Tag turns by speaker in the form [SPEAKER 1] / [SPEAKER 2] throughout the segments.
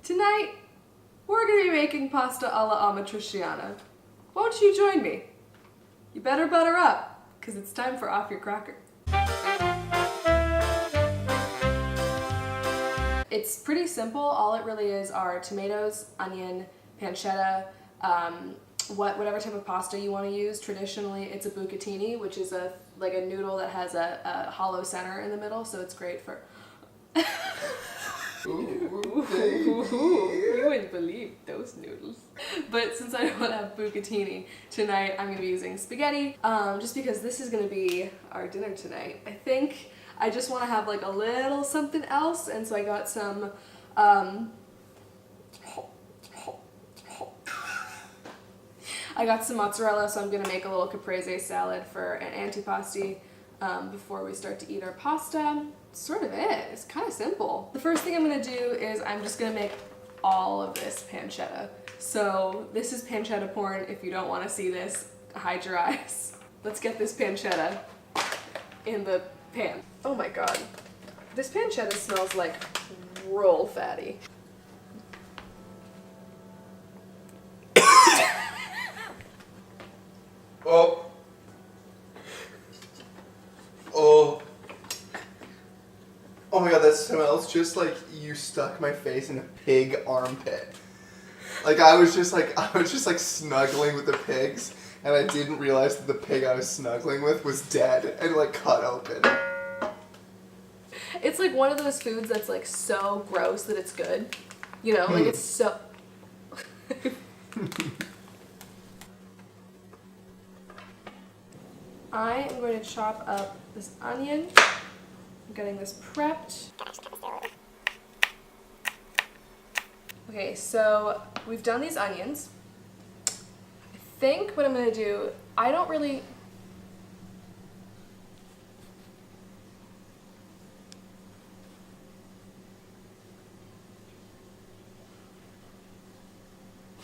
[SPEAKER 1] Tonight, we're gonna be making pasta alla amatriciana. Won't you join me? You better butter up, because it's time for Off Your Crocker. It's pretty simple. All it really is are tomatoes, onion, pancetta, whatever type of pasta you want to use. Traditionally, it's a bucatini, which is like a noodle that has a hollow center in the middle, so it's great for... Ooh, you wouldn't believe those noodles. But since I don't have bucatini tonight, I'm gonna be using spaghetti, just because this is gonna be our dinner tonight. I think I just want to have like a little something else, and so I got some mozzarella, so I'm gonna make a little caprese salad for an antipasti before we start to eat our pasta. Sort of it. It's kind of simple. The first thing I'm gonna do is I'm just gonna make all of this pancetta. So this is pancetta porn. If you don't want to see this, hide your eyes. Let's get this pancetta in the pan. Oh my god. This pancetta smells like roll fatty.
[SPEAKER 2] Oh. Oh. Oh my god, that smells just like you stuck my face in a pig armpit. Like I was just like snuggling with the pigs, and I didn't realize that the pig I was snuggling with was dead and like cut open.
[SPEAKER 1] It's like one of those foods that's like so gross that it's good. You know, like it's so... I am going to chop up this onion. I'm getting this prepped. Okay, so we've done these onions. I think what I'm going to do, I don't really...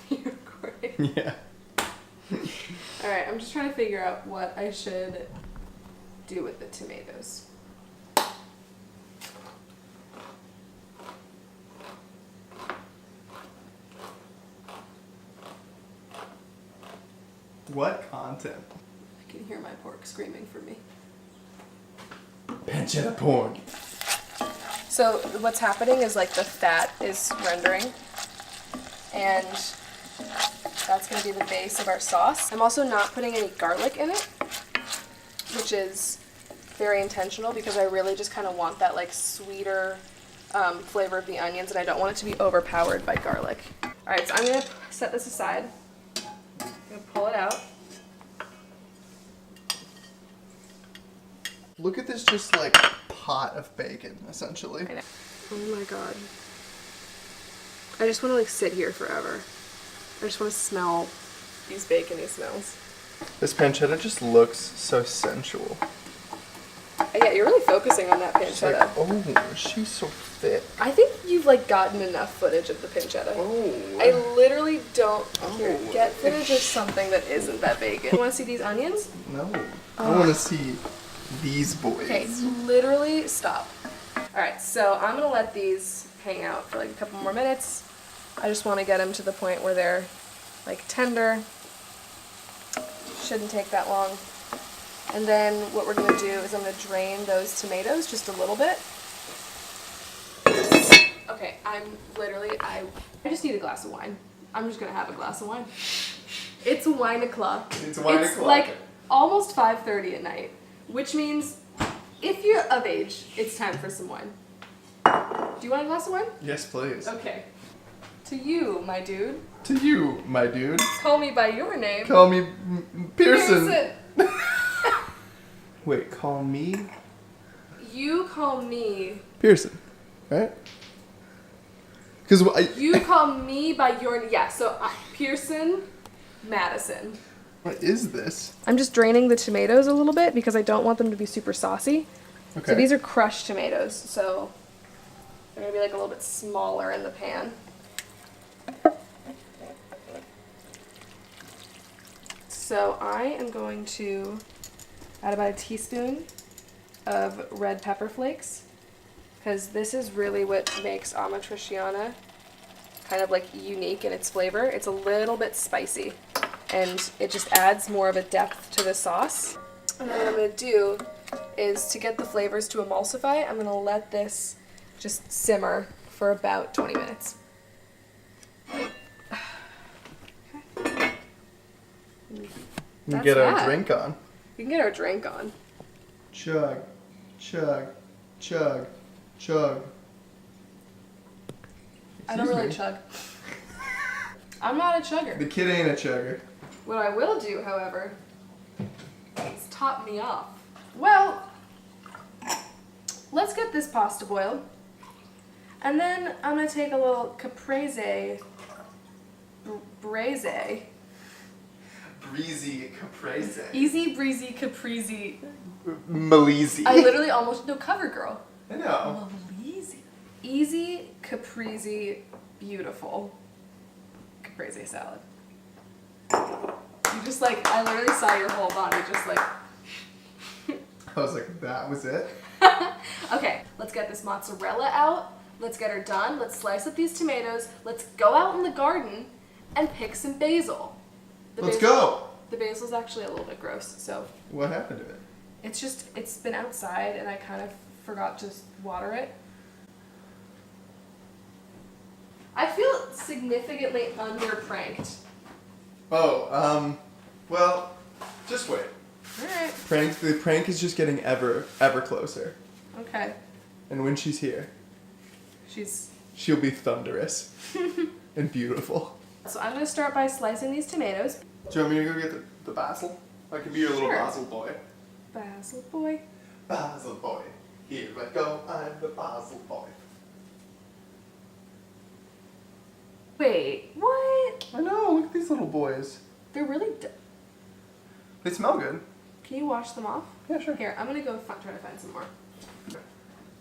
[SPEAKER 1] You're great.
[SPEAKER 2] Yeah.
[SPEAKER 1] Alright, I'm just trying to figure out what I should do with the tomatoes.
[SPEAKER 2] What content?
[SPEAKER 1] I can hear my pork screaming for me.
[SPEAKER 2] Pancetta porn.
[SPEAKER 1] So what's happening is like the fat is rendering, and that's going to be the base of our sauce. I'm also not putting any garlic in it, which is very intentional because I really just kind of want that like sweeter flavor of the onions, and I don't want it to be overpowered by garlic. Alright, so I'm going to set this aside. I'm going to pull it out.
[SPEAKER 2] Look at this just like pot of bacon, essentially.
[SPEAKER 1] I know. Oh my god. I just want to like sit here forever. I just want to smell these bacony smells.
[SPEAKER 2] This pancetta just looks so sensual.
[SPEAKER 1] Yeah, you're really focusing on that
[SPEAKER 2] It's like,
[SPEAKER 1] pancetta.
[SPEAKER 2] oh, she's so thick.
[SPEAKER 1] I think you've like gotten enough footage of the pancetta.
[SPEAKER 2] Oh.
[SPEAKER 1] I literally don't get footage of something that isn't that bacon. You want to see these onions?
[SPEAKER 2] No. I want to see these boys.
[SPEAKER 1] Okay, literally stop. Alright, so I'm going to let these hang out for like a couple more minutes. I just want to get them to the point where they're like tender. Shouldn't take that long. And then what we're going to do is I'm going to drain those tomatoes just a little bit. Okay, I just need a glass of wine. I'm just going to have a glass of wine. It's wine o'clock.
[SPEAKER 2] It's wine o'clock.
[SPEAKER 1] It's like almost 5:30 at night, which means if you're of age, it's time for some wine. Do you want a glass of wine?
[SPEAKER 2] Yes, please.
[SPEAKER 1] Okay. To you, my dude.
[SPEAKER 2] To you, my dude.
[SPEAKER 1] Call me by your name.
[SPEAKER 2] Call me Pearson.
[SPEAKER 1] Pearson.
[SPEAKER 2] Wait, call me
[SPEAKER 1] You call me.
[SPEAKER 2] Pearson, right? Because
[SPEAKER 1] You call me by your... Yeah, so Pearson, Madison.
[SPEAKER 2] What is this?
[SPEAKER 1] I'm just draining the tomatoes a little bit because I don't want them to be super saucy.
[SPEAKER 2] Okay.
[SPEAKER 1] So these are crushed tomatoes, so they're going to be like a little bit smaller in the pan. So I am going to add about a teaspoon of red pepper flakes, because this is really what makes amatriciana kind of like unique in its flavor. It's a little bit spicy and it just adds more of a depth to the sauce. And then what I'm gonna do is to get the flavors to emulsify, I'm gonna let this just simmer for about 20 minutes.
[SPEAKER 2] We can get our drink on.
[SPEAKER 1] We can get our drink on.
[SPEAKER 2] Chug, chug, chug, chug.
[SPEAKER 1] I don't really chug. I'm not a chugger.
[SPEAKER 2] The kid ain't a chugger.
[SPEAKER 1] What I will do, however, is top me off. Well, let's get this pasta boiled. And then I'm going to take a little caprese braise.
[SPEAKER 2] Breezy caprese.
[SPEAKER 1] Easy breezy caprese.
[SPEAKER 2] Malizi.
[SPEAKER 1] I literally almost, no, cover girl.
[SPEAKER 2] I know.
[SPEAKER 1] Malizi. Easy caprese beautiful caprese salad. You just like, I literally saw your whole body just like.
[SPEAKER 2] I was like, that was it?
[SPEAKER 1] Okay, let's get this mozzarella out. Let's get her done. Let's slice up these tomatoes. Let's go out in the garden and pick some basil.
[SPEAKER 2] Let's go.
[SPEAKER 1] The basil's actually a little bit gross, so.
[SPEAKER 2] What happened to it?
[SPEAKER 1] It's just, it's been outside and I kind of forgot to water it. I feel significantly under-pranked.
[SPEAKER 2] Oh, well, just wait.
[SPEAKER 1] Alright.
[SPEAKER 2] The prank is just getting ever closer.
[SPEAKER 1] Okay.
[SPEAKER 2] And when she's here, she'll be thunderous and beautiful.
[SPEAKER 1] So I'm going to start by slicing these tomatoes.
[SPEAKER 2] Do you want me to go get the basil? I can be your little basil boy.
[SPEAKER 1] Basil boy.
[SPEAKER 2] Basil boy. Here I go, I'm the basil boy.
[SPEAKER 1] Wait, what?
[SPEAKER 2] I know, look at these little boys.
[SPEAKER 1] They're really
[SPEAKER 2] They smell good.
[SPEAKER 1] Can you wash them off?
[SPEAKER 2] Yeah, sure.
[SPEAKER 1] Here, I'm going to go try to find some more.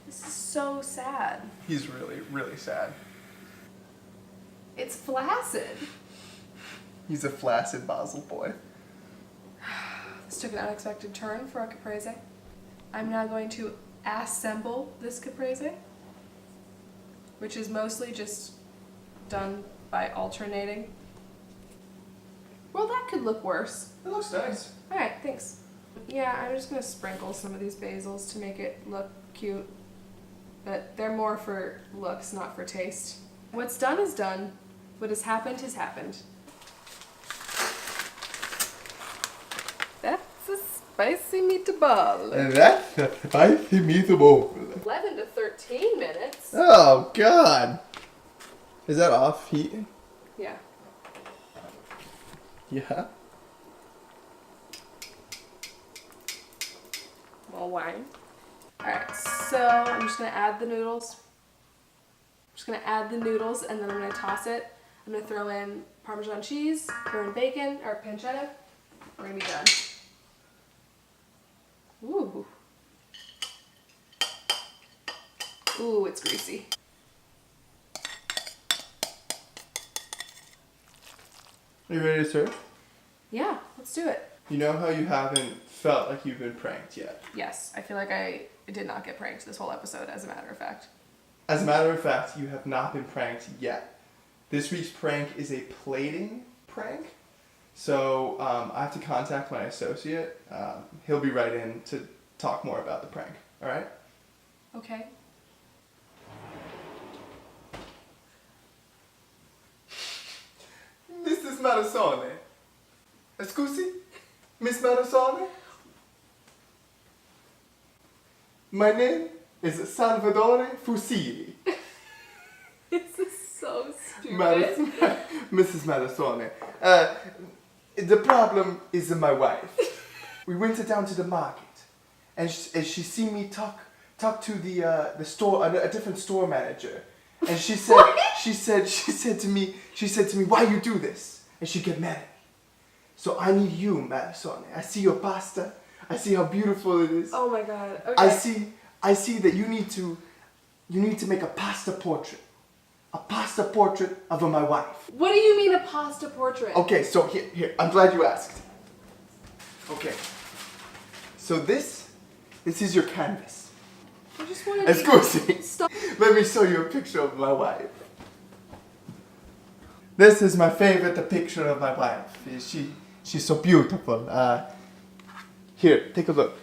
[SPEAKER 1] This is so sad.
[SPEAKER 2] He's really, really sad.
[SPEAKER 1] It's flaccid.
[SPEAKER 2] He's a flaccid basil boy.
[SPEAKER 1] This took an unexpected turn for a caprese. I'm now going to assemble this caprese, which is mostly just done by alternating. Well, that could look worse.
[SPEAKER 2] It looks nice.
[SPEAKER 1] Alright, thanks. Yeah, I'm just gonna sprinkle some of these basils to make it look cute. But they're more for looks, not for taste. What's done is done. What has happened has happened. That's a spicy meatball.
[SPEAKER 2] And that's a spicy meatball.
[SPEAKER 1] 11 to 13 minutes.
[SPEAKER 2] Oh, God. Is that off heat?
[SPEAKER 1] Yeah.
[SPEAKER 2] Yeah.
[SPEAKER 1] More wine. Alright, so I'm just going to add the noodles. I'm just going to add the noodles and then I'm going to toss it. I'm going to throw in Parmesan cheese, throw in bacon, or pancetta. We're going to be done. Ooh. Ooh, it's greasy.
[SPEAKER 2] Are you ready to serve?
[SPEAKER 1] Yeah, let's do it.
[SPEAKER 2] You know how you haven't felt like you've been pranked yet?
[SPEAKER 1] Yes, I feel like I did not get pranked this whole episode, as a matter of fact.
[SPEAKER 2] As a matter of fact, you have not been pranked yet. This week's prank is a plating prank. So I have to contact my associate. He'll be right in to talk more about the prank. All right?
[SPEAKER 1] Okay.
[SPEAKER 2] Mrs. Madison. Scusi? Miss Madison? My name is Salvatore Fusilli.
[SPEAKER 1] This is so stupid.
[SPEAKER 2] Mrs. Madison. The problem is my wife. We went down to the market, and she seen me talk to the store, a different store manager, and she said to me, why you do this? And she get mad at me. So I need you, Madison. I see your pasta. I see how beautiful it is.
[SPEAKER 1] Oh my god. Okay.
[SPEAKER 2] I see that you need to make a pasta portrait. A pasta portrait of my wife.
[SPEAKER 1] What do you mean a pasta portrait?
[SPEAKER 2] Okay, so here, I'm glad you asked. Okay. So this is your canvas.
[SPEAKER 1] I just wanted
[SPEAKER 2] Scusi.
[SPEAKER 1] to stop.
[SPEAKER 2] Let me show you a picture of my wife. This is my favorite picture of my wife. She's so beautiful. Here, take a look.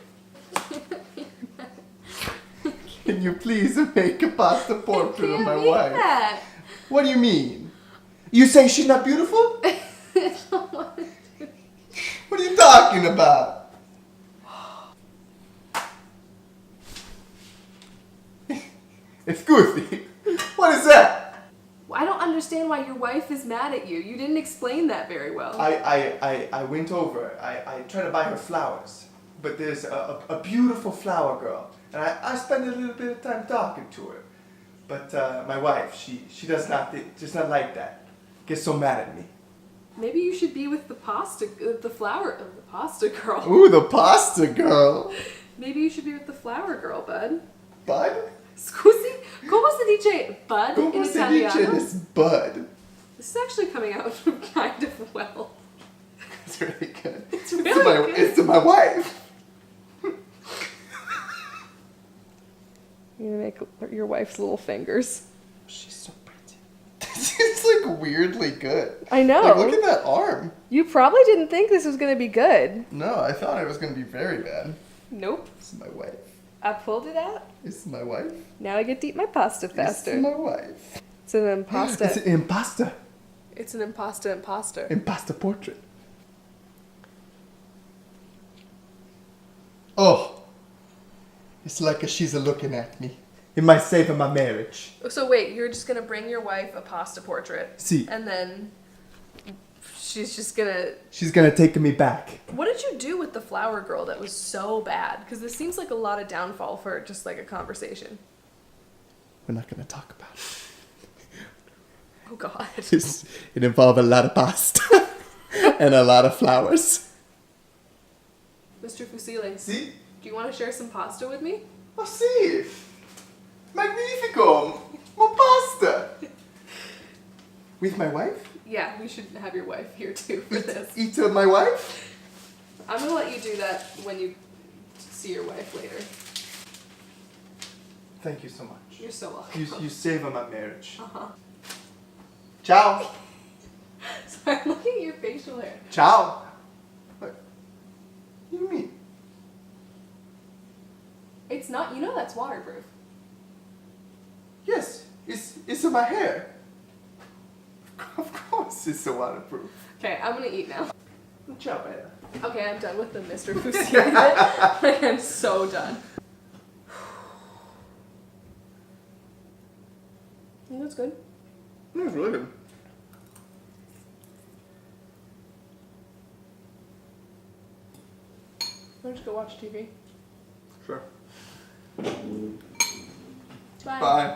[SPEAKER 2] Can you please make a pasta portrait of my wife?
[SPEAKER 1] That.
[SPEAKER 2] What do you mean? You say she's not beautiful? What are you talking about? Excuse me. What is that?
[SPEAKER 1] I don't understand why your wife is mad at you. You didn't explain that very well.
[SPEAKER 2] I went over. I tried to buy her flowers. But there's a beautiful flower girl. And I spent a little bit of time talking to her. But my wife, she does not like that. Gets so mad at me.
[SPEAKER 1] Maybe you should be with the pasta girl.
[SPEAKER 2] Ooh, the pasta girl.
[SPEAKER 1] Maybe you should be with the flower girl, bud.
[SPEAKER 2] Bud?
[SPEAKER 1] Scusi? ¿Cómo se dice bud in
[SPEAKER 2] Como se
[SPEAKER 1] Italiano?
[SPEAKER 2] dice this bud?
[SPEAKER 1] This is actually coming out kind of well.
[SPEAKER 2] It's really good.
[SPEAKER 1] It's really good.
[SPEAKER 2] It's to my wife.
[SPEAKER 1] You're gonna make your wife's little fingers.
[SPEAKER 2] She's so pretty. It's like weirdly good.
[SPEAKER 1] I know.
[SPEAKER 2] Like, look at that arm.
[SPEAKER 1] You probably didn't think this was gonna be good.
[SPEAKER 2] No, I thought it was going to be very bad.
[SPEAKER 1] Nope.
[SPEAKER 2] This is my wife.
[SPEAKER 1] I pulled it out.
[SPEAKER 2] This is my wife.
[SPEAKER 1] Now I get to eat my pasta
[SPEAKER 2] This
[SPEAKER 1] faster.
[SPEAKER 2] is my wife.
[SPEAKER 1] It's an impasta.
[SPEAKER 2] It's an impasta.
[SPEAKER 1] It's an impasta imposter.
[SPEAKER 2] Impasta portrait. Oh. It's like she's looking at me. It might save my marriage.
[SPEAKER 1] So wait, you're just gonna bring your wife a pasta portrait.
[SPEAKER 2] See.
[SPEAKER 1] And then she's just gonna...
[SPEAKER 2] She's gonna take me back.
[SPEAKER 1] What did you do with the flower girl that was so bad? Because this seems like a lot of downfall for just like a conversation.
[SPEAKER 2] We're not gonna talk about it.
[SPEAKER 1] Oh God.
[SPEAKER 2] It involved a lot of pasta and a lot of flowers.
[SPEAKER 1] Mr. Fusilli,
[SPEAKER 2] See?
[SPEAKER 1] do you want to share some pasta with me?
[SPEAKER 2] Oh, sì! Magnifico! More pasta! With my wife?
[SPEAKER 1] Yeah, we should have your wife here too for this.
[SPEAKER 2] Eat my wife?
[SPEAKER 1] I'm gonna let you do that when you see your wife later.
[SPEAKER 2] Thank you so much.
[SPEAKER 1] You're so welcome.
[SPEAKER 2] You saved my marriage.
[SPEAKER 1] Uh-huh.
[SPEAKER 2] Ciao!
[SPEAKER 1] Sorry, I'm looking at your facial hair.
[SPEAKER 2] Ciao! What do you mean?
[SPEAKER 1] It's not, you know that's waterproof.
[SPEAKER 2] Yes, it's in my hair. Of course it's a waterproof.
[SPEAKER 1] Okay, I'm gonna eat now.
[SPEAKER 2] Ciao, bella.
[SPEAKER 1] Okay, I'm done with the Mr. Fusilli bit. Like, I'm so done. I think that's good.
[SPEAKER 2] That's really good.
[SPEAKER 1] I'll just go watch TV.
[SPEAKER 2] Sure.
[SPEAKER 1] Bye.
[SPEAKER 2] Bye.